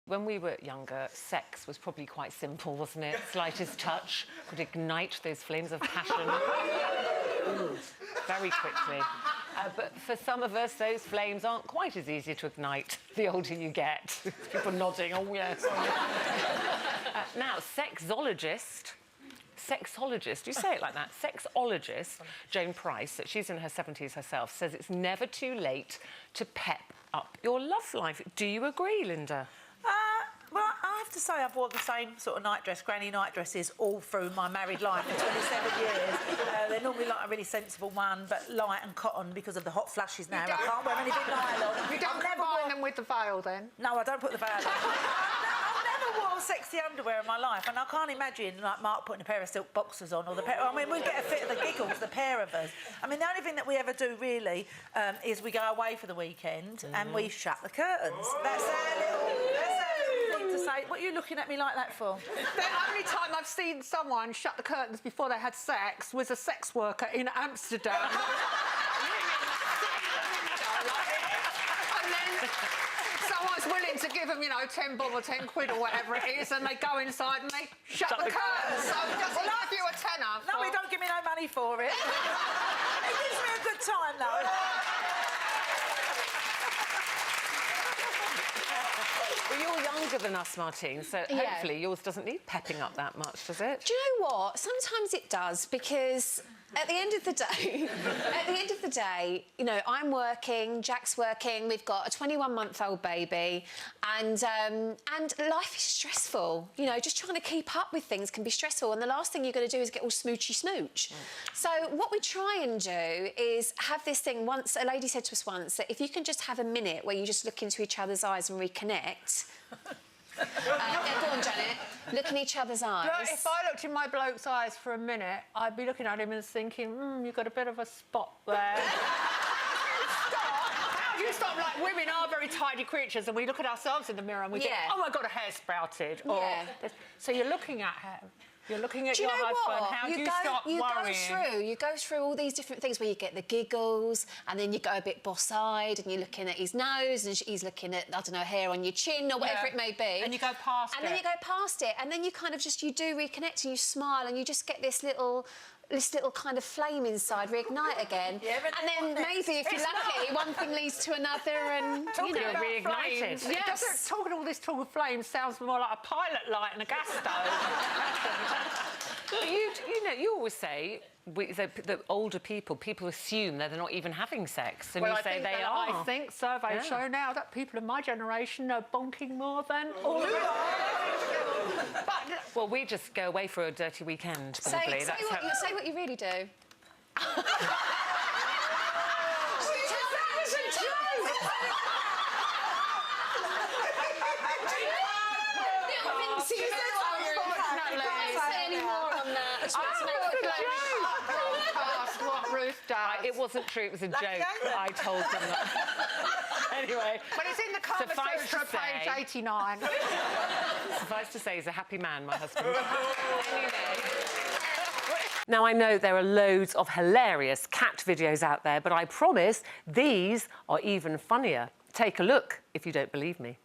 When we were younger, sex was probably quite simple, wasn't it? Slightest touch could ignite those flames of passion very quickly. But for some of us, those flames aren't quite as easy to ignite the older you get. People nodding, oh yes. Now, sexologist, you say it like that, sexologist Joan Price, she's in her 70s herself, says it's never too late to pep up your love life. Do you agree, Linda? Well, I have to say I've worn the same sort of nightdress, granny night dresses, all through my married life for 27 years. They're normally like a really sensible one, but light and cotton because of the hot flashes now. I can't wear anything nylon. You don't combine them with the veil, then? No, I don't put the veil on. I've never worn sexy underwear in my life, and I can't imagine, like, Mark putting a pair of silk boxers on, or the pair... I mean, we get a fit of the giggles, the pair of us. I mean, the only thing that we ever do, really, is we go away for the weekend and we shut the curtains. That's our little... to say. What are you looking at me like that for? The only time I've seen someone shut the curtains before they had sex was a sex worker in Amsterdam. And then someone's willing to give them, you know, 10 bob or 10 quid or whatever it is, and they go inside and they shut the curtains. So does it give you a tenner? No, he don't give me no money for it. He gives me a good time, though. Well, you're younger than us, Martine, so hopefully yours doesn't need pepping up that much, does it? Do you know what? Sometimes it does, because at the end of the day, you know, I'm working, Jack's working, we've got a 21-month-old baby, and life is stressful. You know, just trying to keep up with things can be stressful, and the last thing you're going to do is get all smoochy-smooch. So what we try and do is have this thing. Once, a lady said to us once that if you can just have a minute where you just look into each other's eyes and reconnect... yeah, go on, Janet. Look in each other's eyes. Look, if I looked in my bloke's eyes for a minute, I'd be looking at him and thinking, you've got a bit of a spot there. How do you stop? Like, women are very tidy creatures, and we look at ourselves in the mirror and we think, oh, my God, a hair sprouted. Or, so you're looking at him. You're looking at your husband. How do you stop worrying? You go through all these different things where you get the giggles, and then you go a bit boss-eyed, and you're looking at his nose, and he's looking at, I don't know, hair on your chin or whatever it may be. And you go past it. And then you go past it, and then you kind of just, you do reconnect and you smile, and you just get this little kind of flame inside reignite again. And then maybe, if you're lucky, one thing leads to another, and you know, reignited. Yes. All this talk of flames sounds more like a pilot light and a gas stove. But you always say the older people assume that they're not even having sex, and you say they are. I think surveys show now that people of my generation are bonking more than all of us. Well, we just go away for a dirty weekend, probably. Say what you really do. What Ruth does. It wasn't true, it was a joke. I told them that. Anyway. But it's in the Kama Sutra, page 89. Suffice to say, he's a happy man, my husband. Anyway. Now, I know there are loads of hilarious cat videos out there, but I promise these are even funnier. Take a look if you don't believe me.